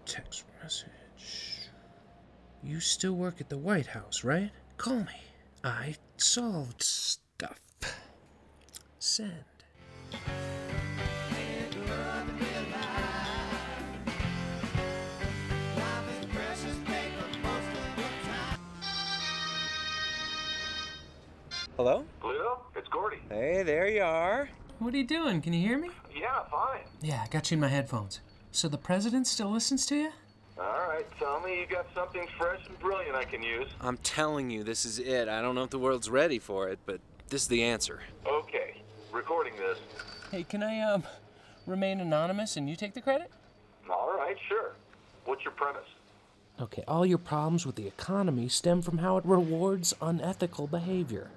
Text message. You still work at the White House, right? Call me. I solved stuff. Send. Hello? Pluto, it's Gordy. Hey, there you are. What are you doing? Can you hear me? Yeah, fine. Yeah, I got you in my headphones. So the president still listens to you? All right, tell me you got something fresh and brilliant I can use. I'm telling you, this is it. I don't know if the world's ready for it, but this is the answer. Okay, recording this. Hey, can I, remain anonymous and you take the credit? All right, sure. What's your premise? Okay, all your problems with the economy stem from how it rewards unethical behavior.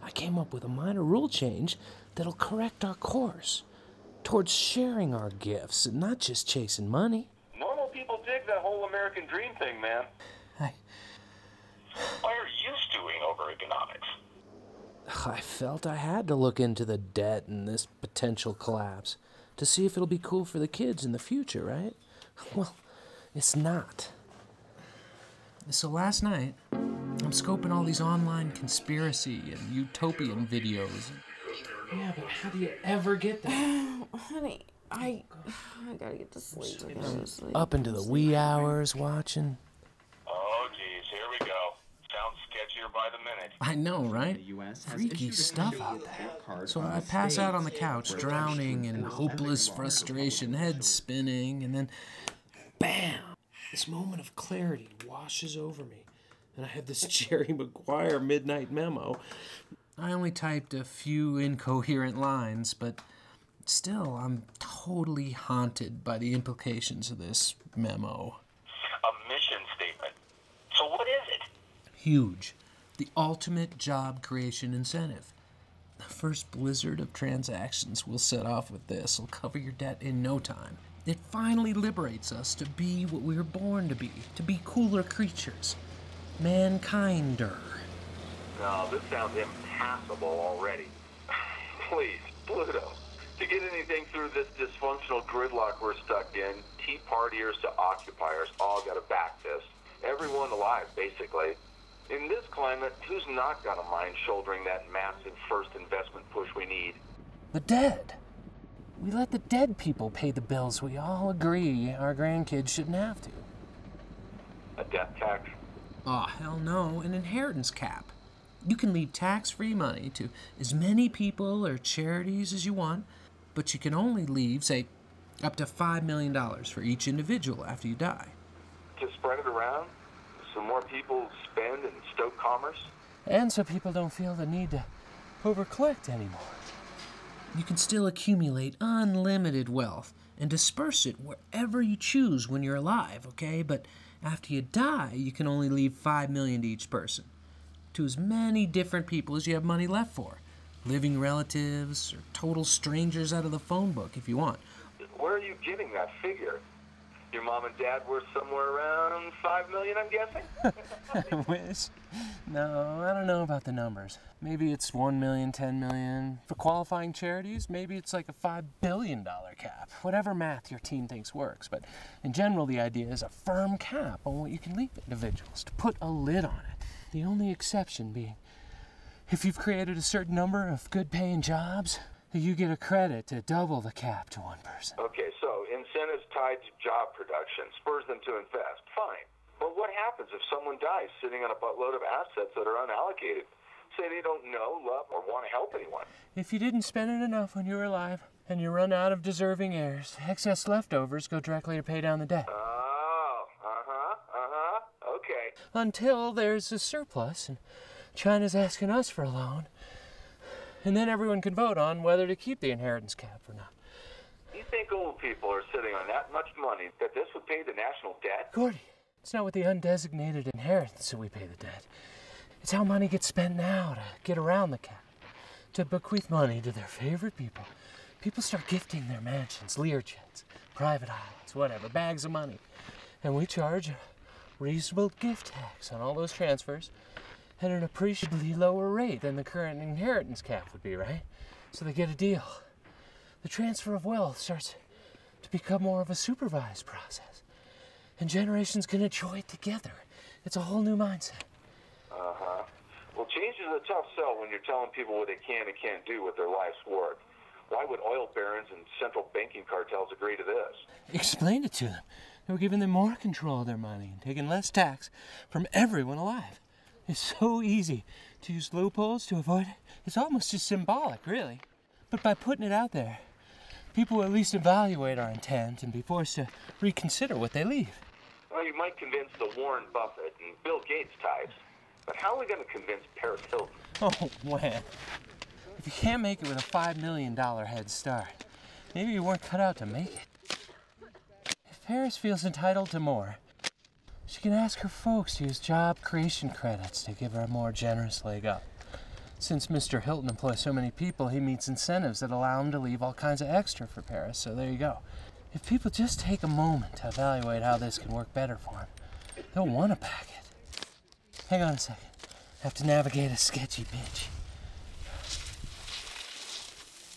I came up with a minor rule change that'll correct our course towards sharing our gifts and not just chasing money. Normal people dig that whole American dream thing, man. Why are you stewing over economics? I felt I had to look into the debt and this potential collapse to see if it'll be cool for the kids in the future, right? Well, it's not. So last night, I'm scoping all these online conspiracy and utopian videos. Yeah, but how do you ever get there? Honey, I gotta get to sleep. I gotta go to sleep. Up into the wee hours watching. Oh, geez, here we go. Sounds sketchier by the minute. I know, right? Freaky stuff out there. So I pass out on the couch, drowning in hopeless frustration, head spinning, and then, bam! This moment of clarity washes over me, and I have this Jerry Maguire midnight memo. I only typed a few incoherent lines, but still, I'm totally haunted by the implications of this memo. A mission statement. So what is it? Huge. The ultimate job creation incentive. The first blizzard of transactions we'll set off with this will cover your debt in no time. It finally liberates us to be what we were born to be cooler creatures. Mankinder. No, this sounds impassable already. Please, Pluto, to get anything through this dysfunctional gridlock we're stuck in, Tea Partiers to occupiers all gotta back this. Everyone alive, basically. In this climate, who's not gonna mind shouldering that massive first investment push we need? The dead. We let the dead people pay the bills we all agree our grandkids shouldn't have to. A death tax? Oh, hell no, an inheritance cap. You can leave tax-free money to as many people or charities as you want, but you can only leave, say, up to $5 million for each individual after you die. To spread it around, so more people spend and stoke commerce? And so people don't feel the need to over-collect anymore. You can still accumulate unlimited wealth and disperse it wherever you choose when you're alive, okay? But after you die, you can only leave $5 million to each person, to as many different people as you have money left for. Living relatives or total strangers out of the phone book if you want. Where are you getting that figure? Your mom and dad worth somewhere around $5 million, I'm guessing? I wish. No, I don't know about the numbers. Maybe it's 1 million, 10 million. For qualifying charities, maybe it's like a $5 billion cap. Whatever math your team thinks works. But in general, the idea is a firm cap on what you can leave individuals, to put a lid on it. The only exception being, if you've created a certain number of good-paying jobs, you get a credit to double the cap to one person. Okay, so incentives tied to job production spurs them to invest. Fine. But what happens if someone dies sitting on a buttload of assets that are unallocated? Say they don't know, love, or want to help anyone. If you didn't spend it enough when you were alive, and you run out of deserving heirs, excess leftovers go directly to pay down the debt. Okay. Until there's a surplus, and China's asking us for a loan. And then everyone can vote on whether to keep the inheritance cap or not. You think old people are sitting on that much money that this would pay the national debt? Gordy, it's not with the undesignated inheritance that we pay the debt. It's how money gets spent now to get around the cap, to bequeath money to their favorite people. People start gifting their mansions, Learjets, private islands, whatever, bags of money. And we charge a reasonable gift tax on all those transfers at an appreciably lower rate than the current inheritance cap would be, right? So they get a deal. The transfer of wealth starts to become more of a supervised process. and generations can enjoy it together. It's a whole new mindset. Uh-huh. Well, change is a tough sell when you're telling people what they can and can't do with their life's work. Why would oil barons and central banking cartels agree to this? Explain it to them. They were giving them more control of their money and taking less tax from everyone alive. It's so easy to use loopholes to avoid it. It's almost just symbolic, really. But by putting it out there, people will at least evaluate our intent and be forced to reconsider what they leave. Well, you might convince the Warren Buffett and Bill Gates types, but how are we going to convince Paris Hilton? Oh, man. If you can't make it with a $5 million head start, maybe you weren't cut out to make it. If Paris feels entitled to more, she can ask her folks to use job creation credits to give her a more generous leg up. Since Mr. Hilton employs so many people, he meets incentives that allow him to leave all kinds of extra for Paris, so there you go. If people just take a moment to evaluate how this can work better for them, they'll want to pack it. Hang on a second. I have to navigate a sketchy pitch.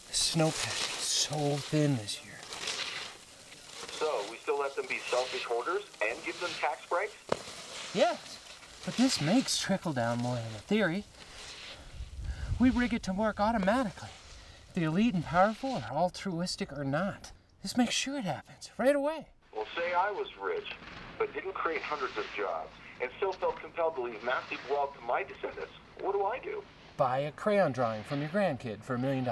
The snowpack is so thin this year. So, we still let them be selfish hoarders and give them tax breaks? Yes, but this makes trickle-down more than a theory. We rig it to work automatically. If the elite and powerful are altruistic or not. This makes sure it happens right away. Well, say I was rich, but didn't create hundreds of jobs, and still felt compelled to leave massive wealth to my descendants. What do I do? Buy a crayon drawing from your grandkid for $1 million.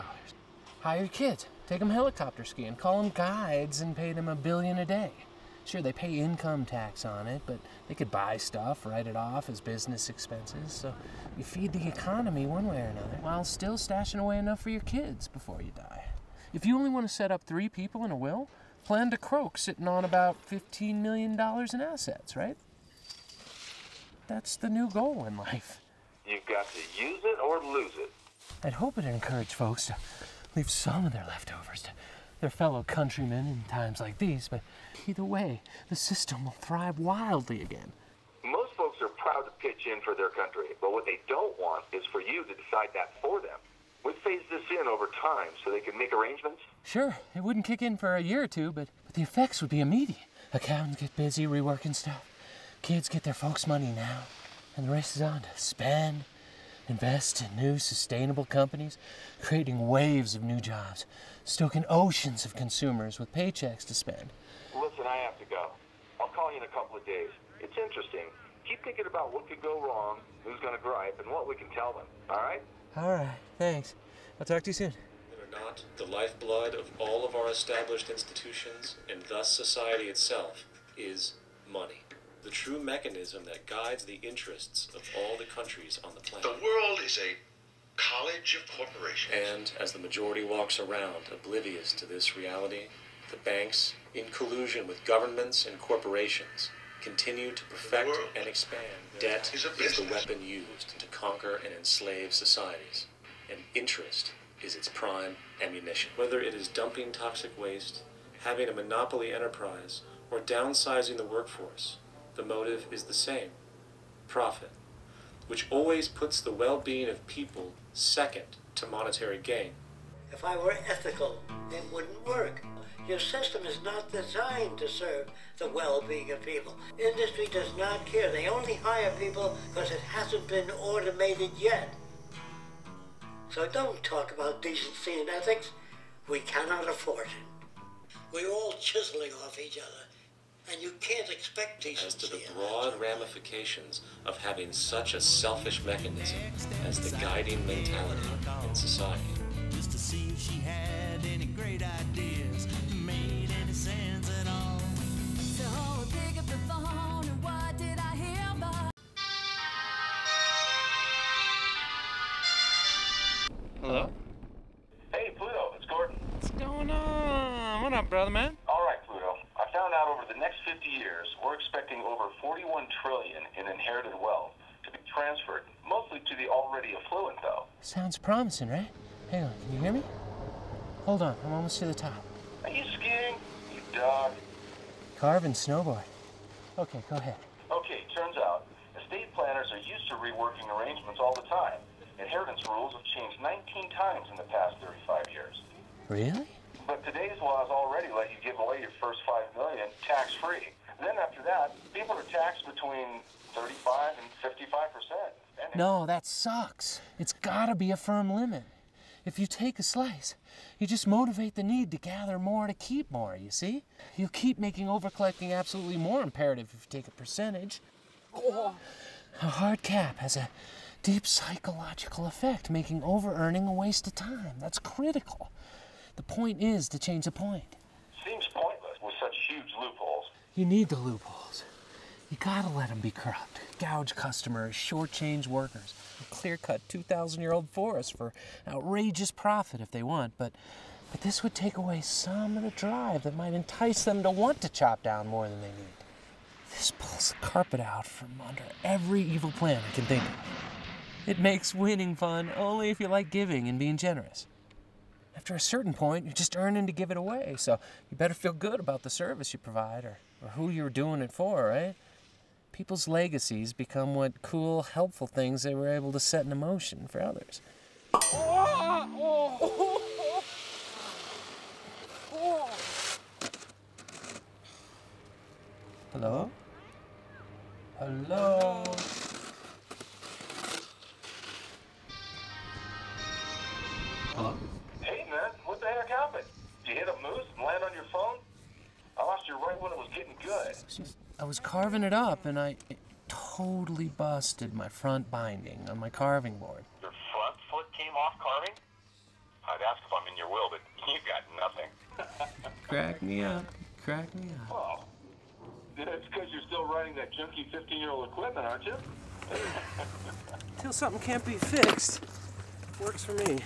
Hire kids, take them helicopter skiing, call them guides, and pay them $1 billion a day. Sure, they pay income tax on it, but they could buy stuff, write it off as business expenses. So you feed the economy one way or another while still stashing away enough for your kids before you die. If you only want to set up 3 people in a will, plan to croak sitting on about $15 million in assets, right? That's the new goal in life. You've got to use it or lose it. I'd hope it'd encourage folks to leave some of their leftovers to their fellow countrymen in times like these, but either way, the system will thrive wildly again. Most folks are proud to pitch in for their country, but what they don't want is for you to decide that for them. We've phased this in over time so they can make arrangements. Sure, it wouldn't kick in for a year or two, but the effects would be immediate. Accountants get busy reworking stuff. Kids get their folks' money now, and the race is on to spend, invest in new sustainable companies, creating waves of new jobs, stoking oceans of consumers with paychecks to spend. Listen, I have to go. I'll call you in a couple of days. It's interesting. Keep thinking about what could go wrong, who's going to gripe, and what we can tell them, all right? All right, thanks. I'll talk to you soon. Or not, the lifeblood of all of our established institutions, and thus society itself, is money. The true mechanism that guides the interests of all the countries on the planet. The world is a college of corporations. And as the majority walks around oblivious to this reality, the banks, in collusion with governments and corporations, continue to perfect and expand. Debt is the weapon used to conquer and enslave societies, and interest is its prime ammunition. Whether it is dumping toxic waste, having a monopoly enterprise, or downsizing the workforce, the motive is the same: profit, which always puts the well-being of people second to monetary gain. If I were ethical, it wouldn't work. Your system is not designed to serve the well-being of people. Industry does not care. They only hire people because it hasn't been automated yet. So don't talk about decency and ethics. We cannot afford it. We're all chiseling off each other, and you can't expect decency. As to the broad ramifications of having such a selfish mechanism as the guiding mentality in society. Just to see if she had any great ideas, made any sense at all. So pick up the phone and what did I hear about? Hello? Hey, Pluto, it's Gordon. What's going on? What up, brother man? All right, Pluto. I found out over the next 50 years, we're expecting over $41 trillion in inherited wealth to be transferred, mostly to the already affluent, though. Sounds promising, right? Hang on, can you hear me? Hold on, I'm almost to the top. Are you skiing, you dog? Carve and snowboard. Okay, go ahead. Okay, turns out, estate planners are used to reworking arrangements all the time. Inheritance rules have changed 19 times in the past 35 years. Really? But today's laws already let you give away your first $5 million tax-free. Then after that, people are taxed between 35 and 55%. No, that sucks. It's gotta be a firm limit. If you take a slice, you just motivate the need to gather more to keep more, you see? You'll keep making overcollecting absolutely more imperative if you take a percentage. Oh. A hard cap has a deep psychological effect, making over-earning a waste of time. That's critical. The point is to change the point. Seems pointless with such huge loopholes. You need the loopholes. You gotta let them be corrupt. Gouge customers, shortchange workers, clear-cut 2,000-year-old forests for outrageous profit if they want, but this would take away some of the drive that might entice them to want to chop down more than they need. This pulls the carpet out from under every evil plan I can think of. It makes winning fun only if you like giving and being generous. After a certain point, you're just earning to give it away, so you better feel good about the service you provide or who you're doing it for, right? People's legacies become what cool, helpful things they were able to set in motion for others. Hello? Hello? Hello? Hey, man, what the heck happened? Did you hit a moose and land on your phone? I lost you right when it was getting good. I was carving it up, and it totally busted my front binding on my carving board. Your front foot came off carving? I'd ask if I'm in your will, but you got nothing. Crack me up. Crack me up. Oh, that's because you're still running that junky 15-year-old equipment, aren't you? Till something can't be fixed. Works for me.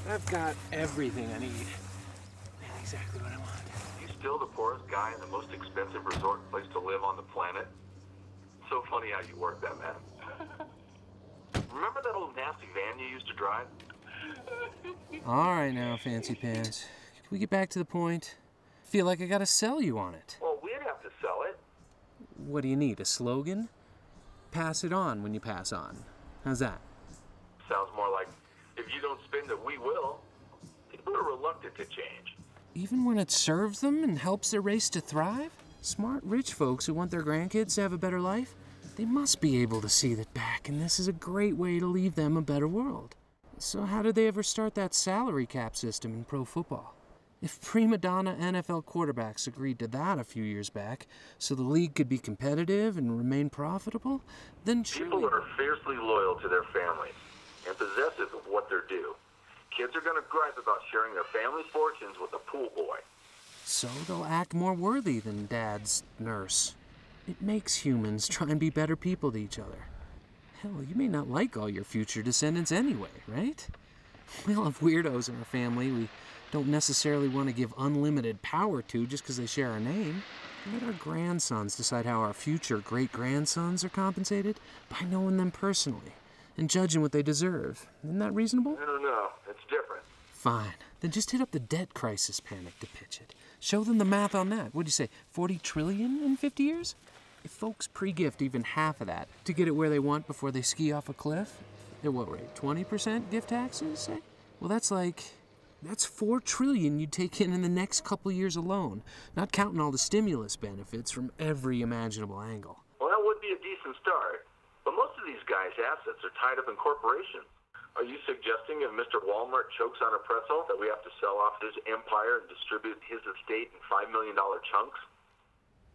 I've got everything I need. And exactly what I want. You still the poorest guy in the most expensive resort place to live on the planet? So funny how you work that, man. Remember that old nasty van you used to drive? All right now, Fancy Pants. Can we get back to the point? Feel like I gotta sell you on it. Well, we'd have to sell it. What do you need, a slogan? Pass it on when you pass on. How's that? Sounds more like, if you don't spend it, we will. People are reluctant to change. Even when it serves them and helps their race to thrive? Smart, rich folks who want their grandkids to have a better life, they must be able to see that back, and this is a great way to leave them a better world. So how did they ever start that salary cap system in pro football? If prima donna NFL quarterbacks agreed to that a few years back so the league could be competitive and remain profitable, then surely... People are fiercely loyal to their families and possessive of what they're due. Kids are going to gripe about sharing their family's fortunes with a pool boy. So they'll act more worthy than Dad's nurse. It makes humans try and be better people to each other. Hell, you may not like all your future descendants anyway, right? We all have weirdos in our family we don't necessarily want to give unlimited power to just because they share our name. Let our grandsons decide how our future great-grandsons are compensated by knowing them personally and judging what they deserve. Isn't that reasonable? I don't know. It's different. Fine. Then just hit up the debt crisis panic to pitch it. Show them the math on that. What'd you say, 40 trillion in 50 years? If folks pre-gift even half of that to get it where they want before they ski off a cliff, at what rate, 20% gift taxes, say? Well, that's 4 trillion you'd take in the next couple years alone, not counting all the stimulus benefits from every imaginable angle. Well, that would be a decent start, but most of these guys' assets are tied up in corporations. Are you suggesting if Mr. Walmart chokes on a pretzel that we have to sell off his empire and distribute his estate in $5 million chunks?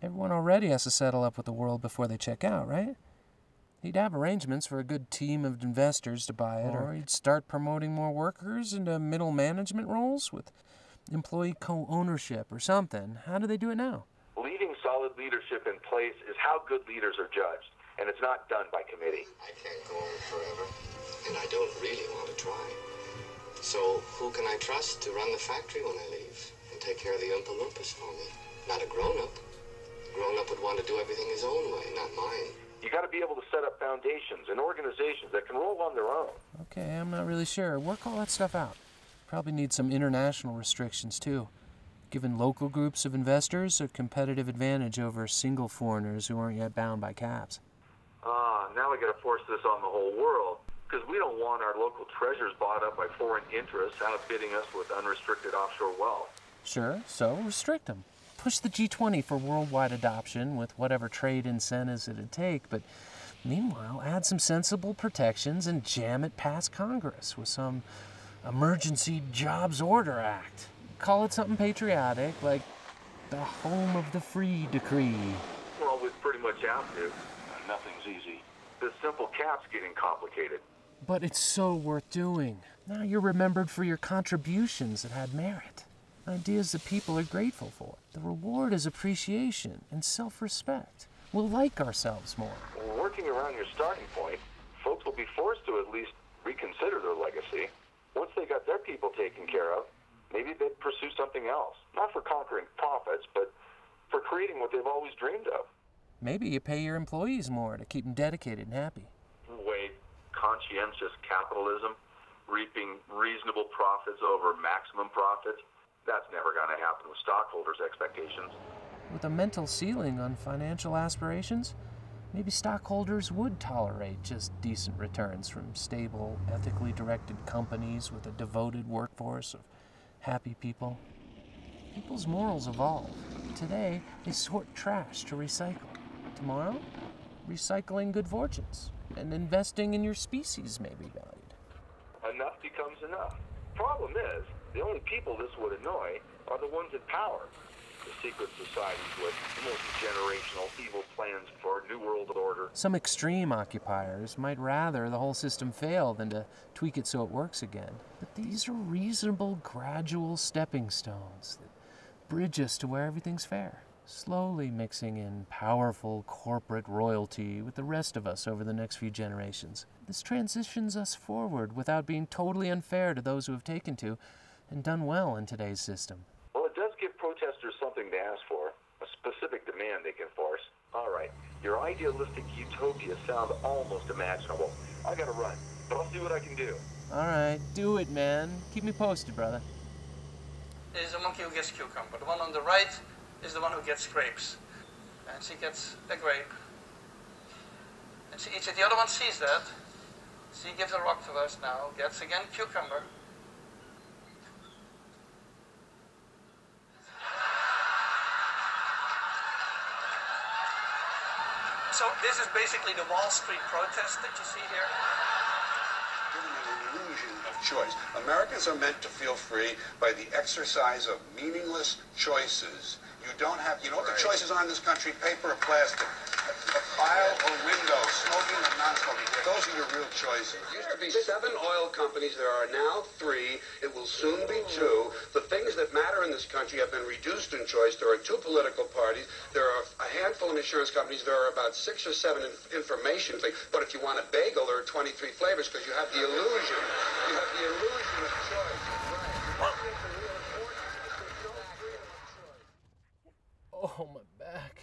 Everyone already has to settle up with the world before they check out, right? He'd have arrangements for a good team of investors to buy it, or he'd start promoting more workers into middle management roles with employee co-ownership or something. How do they do it now? Leaving solid leadership in place is how good leaders are judged, and it's not done by committee. I can't go on forever, and I don't really want to try. So who can I trust to run the factory when I leave and take care of the Oompa Loompas for me? Not a grown-up. A grown-up would want to do everything his own way, not mine. You got to be able to set up foundations and organizations that can roll on their own. Okay, I'm not really sure. Work all that stuff out. Probably need some international restrictions, too. Giving local groups of investors a competitive advantage over single foreigners who aren't yet bound by caps. Now we got to force this on the whole world. Because we don't want our local treasures bought up by foreign interests outbidding us with unrestricted offshore wealth. Sure, so restrict them. Push the G20 for worldwide adoption with whatever trade incentives it'd take, but meanwhile, add some sensible protections and jam it past Congress with some Emergency Jobs Order Act. Call it something patriotic, like the home of the free decree. Well, we pretty much have to. Nothing's easy. The simple cap's getting complicated. But it's so worth doing. Now you're remembered for your contributions that had merit. Ideas that people are grateful for. The reward is appreciation and self-respect. We'll like ourselves more. Working around your starting point, folks will be forced to at least reconsider their legacy. Once they got their people taken care of, maybe they'd pursue something else. Not for conquering profits, but for creating what they've always dreamed of. Maybe you pay your employees more to keep them dedicated and happy. Wait, conscientious capitalism, reaping reasonable profits over maximum profits? That's never going to happen with stockholders' expectations. With a mental ceiling on financial aspirations, maybe stockholders would tolerate just decent returns from stable, ethically directed companies with a devoted workforce of happy people. People's morals evolve. Today, they sort trash to recycle. Tomorrow, recycling good fortunes and investing in your species may be valued. Enough becomes enough. Problem is, the only people this would annoy are the ones in power. The secret societies with multi-generational evil plans for a new world order. Some extreme occupiers might rather the whole system fail than to tweak it so it works again. But these are reasonable, gradual stepping stones that bridge us to where everything's fair. Slowly mixing in powerful corporate royalty with the rest of us over the next few generations. This transitions us forward without being totally unfair to those who have taken to and done well in today's system. Well, it does give protesters something to ask for, a specific demand they can force. All right, your idealistic utopias sound almost imaginable. I gotta run, but I'll see what I can do. All right, do it, man. Keep me posted, brother. There's a monkey who gets cucumber. The one on the right is the one who gets grapes. And she gets a grape. And the other one sees that. She gives a rock to us now, gets again cucumber. So this is basically the Wall Street protest that you see here. An illusion of choice. Americans are meant to feel free by the exercise of meaningless choices. You don't have, you know what the choices are in this country? Paper or plastic? A file or window? Smoking or non-smoking? Those are your real choices. There used to be 7 oil companies. There are now 3. It will soon be 2. The things that matter in this country have been reduced in choice. There are 2 political parties. There are a handful of insurance companies. There are about 6 or 7 information things. But if you want a bagel, there are 23 flavors because you have the illusion. You have the illusion of choice. Right. Oh, my back.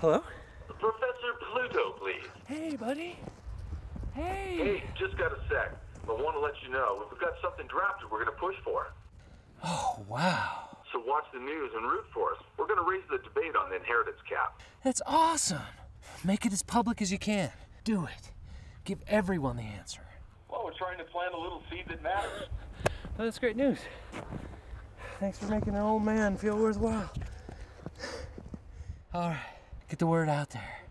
Hello? Professor Pluto, please. Hey, buddy. Hey. Hey, just got a sec. I want to let you know, we've got something drafted we're going to push for. Oh, wow. So watch the news and root for us. We're going to raise the debate on the inheritance cap. That's awesome. Make it as public as you can. Do it. Give everyone the answer. Well, we're trying to plant a little seed that matters. Well, that's great news. Thanks for making an old man feel worthwhile. All right, get the word out there.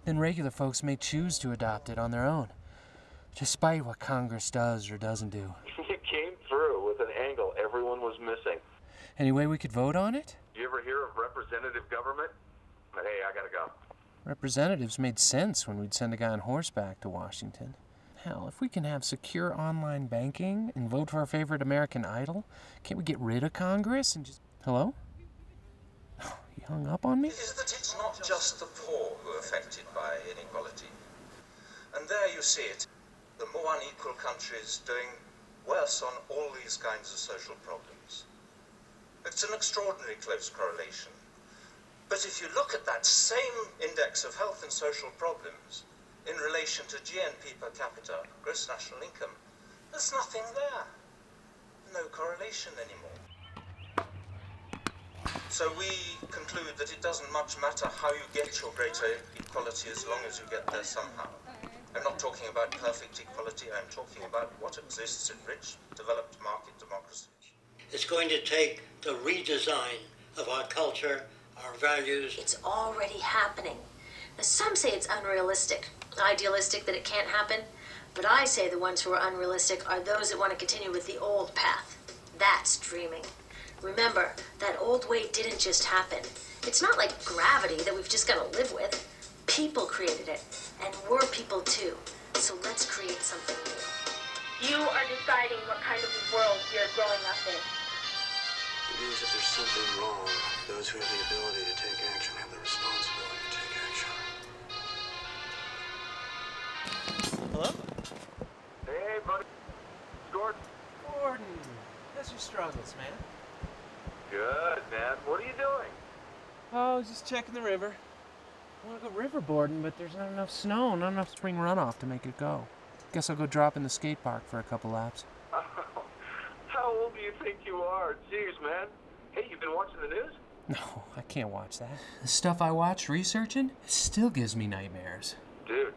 Then regular folks may choose to adopt it on their own, despite what Congress does or doesn't do. You came through with an angle everyone was missing. Any way we could vote on it? You ever hear of representative government? But hey, I gotta go. Representatives made sense when we'd send a guy on horseback to Washington. Hell, if we can have secure online banking and vote for our favorite American Idol, can't we get rid of Congress and just... Hello? You hung up on me? Is that it's not just the poor who are affected by inequality. And there you see it. The more unequal countries doing worse on all these kinds of social problems. It's an extraordinarily close correlation. But if you look at that same index of health and social problems in relation to GNP per capita, gross national income, there's nothing there. no correlation anymore. So we conclude that it doesn't much matter how you get your greater equality as long as you get there somehow. I'm not talking about perfect equality, I'm talking about what exists in rich, developed market democracies. It's going to take the redesign of our culture, our values. It's already happening. Now, some say it's unrealistic, idealistic that it can't happen, but I say the ones who are unrealistic are those that want to continue with the old path. That's dreaming. Remember, that old way didn't just happen. It's not like gravity that we've just got to live with. People created it, and we're people too. So let's create something new. You are deciding what kind of world you're growing up in. It means if there's something wrong, those who have the ability to take action have the responsibility to take action. Hello? Hey, buddy. Gordon. Gordon, how's your struggles, man? Good, man. What are you doing? Oh, just checking the river. I want to go riverboarding, but there's not enough snow, not enough spring runoff to make it go. Guess I'll go drop in the skate park for a couple laps. How old do you think you are? Jeez, man. Hey, you been watching the news? No, I can't watch that. The stuff I watch researching, it still gives me nightmares. Dude,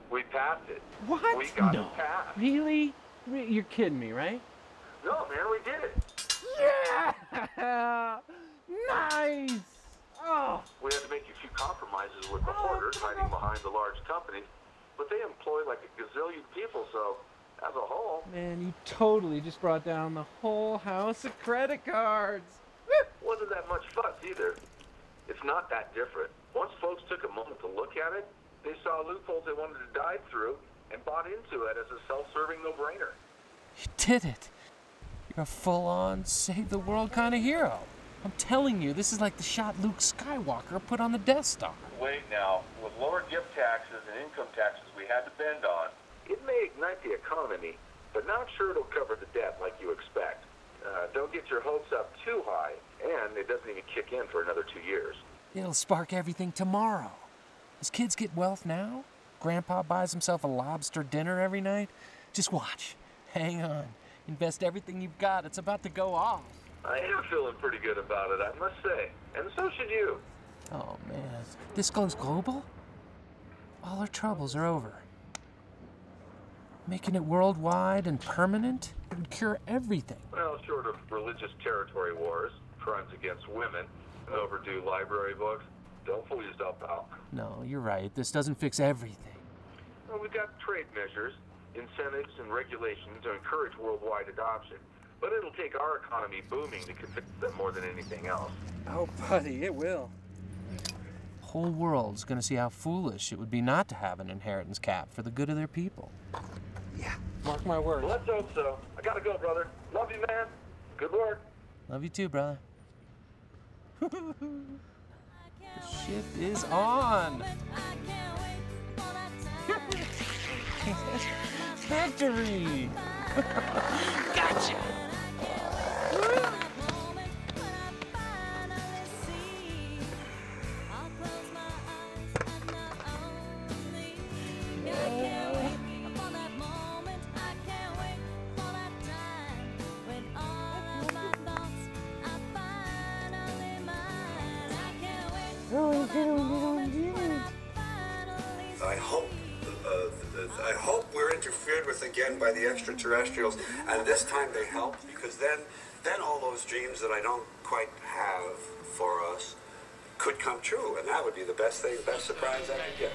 we passed it. What? We got it passed. Really? You're kidding me, right? No, man, we did it. Yeah! Nice! Oh! We had to make a few compromises with the hoarders hiding behind the large companies, but they employ like a gazillion people, so as a whole... Man, you totally just brought down the whole house of credit cards. Wasn't that much fuss either. It's not that different. Once folks took a moment to look at it, they saw loopholes they wanted to dive through and bought into it as a self-serving no-brainer. You did it. You're a full-on save-the-world kind of hero. I'm telling you, this is like the shot Luke Skywalker put on the Death Star. Wait now, with lower gift taxes and income taxes we had to bend on, it may ignite the economy, but not sure it'll cover the debt like you expect. Don't get your hopes up too high, and it doesn't even kick in for another 2 years. It'll spark everything tomorrow. As kids get wealth now, Grandpa buys himself a lobster dinner every night. Just watch. Hang on. Invest everything you've got. It's about to go off. I am feeling pretty good about it, I must say. And so should you. Oh, man. This goes global? All our troubles are over. Making it worldwide and permanent would cure everything. Well, short of religious territory wars, crimes against women, and overdue library books, don't fool yourself, pal. No, you're right. This doesn't fix everything. Well, we've got trade measures, incentives, and regulations to encourage worldwide adoption. But it'll take our economy booming to convince them more than anything else. Oh, buddy, it will. The whole world's gonna see how foolish it would be not to have an inheritance cap for the good of their people. Yeah, mark my words. Well, let's hope so. I gotta go, brother. Love you, man. Good work. Love you too, brother. The ship is on. Victory! Gotcha! I hope we're interfered with again by the extraterrestrials, and this time they help, because then all those dreams that I don't quite have for us could come true, and that would be the best thing, best surprise I could get.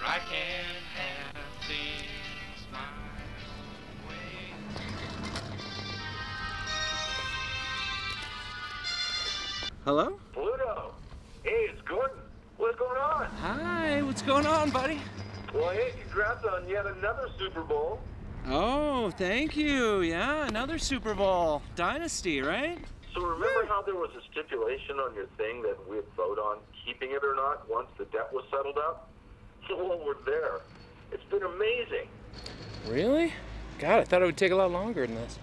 I can't have things my way. Hello? Pluto! Hey, it's Gordon. What's going on? Hi, what's going on, buddy? Well, hey, congrats on yet another Super Bowl. Oh, thank you. Yeah, another Super Bowl. Dynasty, right? So remember how there was a stipulation on your thing that we'd vote on keeping it or not once the debt was settled up? Well, we're there. It's been amazing. Really? God, I thought it would take a lot longer than this.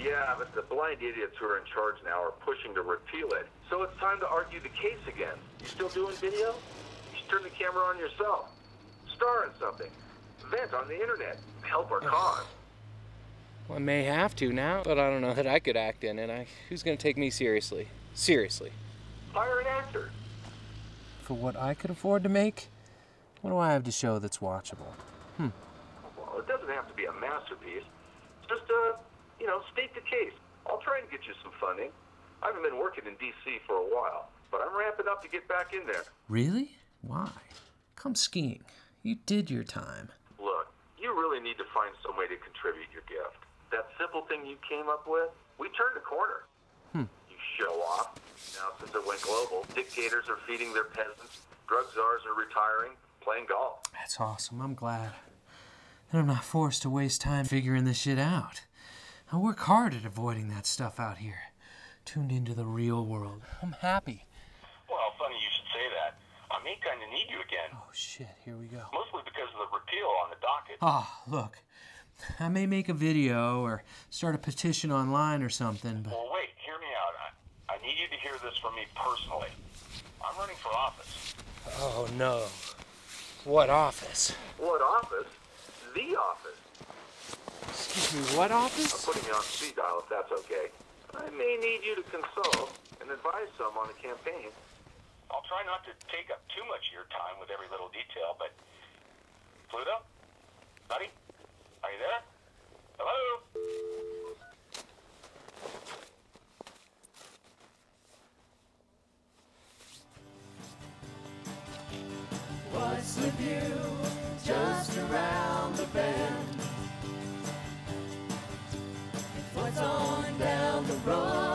Yeah, but the blind idiots who are in charge now are pushing to repeal it. So it's time to argue the case again. You still doing video? You should turn the camera on yourself. Star in something. Vent on the internet. Help our cause. Well, I may have to now, but I don't know that I could act in it. Who's going to take me seriously? Seriously. Hire an actor. For what I could afford to make? What do I have to show that's watchable? Well, it doesn't have to be a masterpiece. Just, state the case. I'll try and get you some funding. I haven't been working in D.C. for a while, but I'm ramping up to get back in there. Really? Why? Come skiing. You did your time. Look, you really need to find some way to contribute your gift. That simple thing you came up with, we turned a corner. You show off. Now, since it went global, dictators are feeding their peasants, drug czars are retiring, playing golf. That's awesome. I'm glad. And I'm not forced to waste time figuring this shit out. I work hard at avoiding that stuff out here. Tuned into the real world. I'm happy. Well, funny you should say that. I may kind of need you again. Oh, shit. Here we go. Mostly because of the repeal on the docket. Ah, look. I may make a video or start a petition online or something, but... Well, wait. Hear me out. I need you to hear this from me personally. I'm running for office. Oh, no. What office? What office? The office. Excuse me, what office? I'm putting you on speed dial if that's okay. I may need you to consult and advise some on the campaign. I'll try not to take up too much of your time with every little detail, but... Pluto? Buddy? Are you there? Hello? What's the view just around the bend? What's on down the road?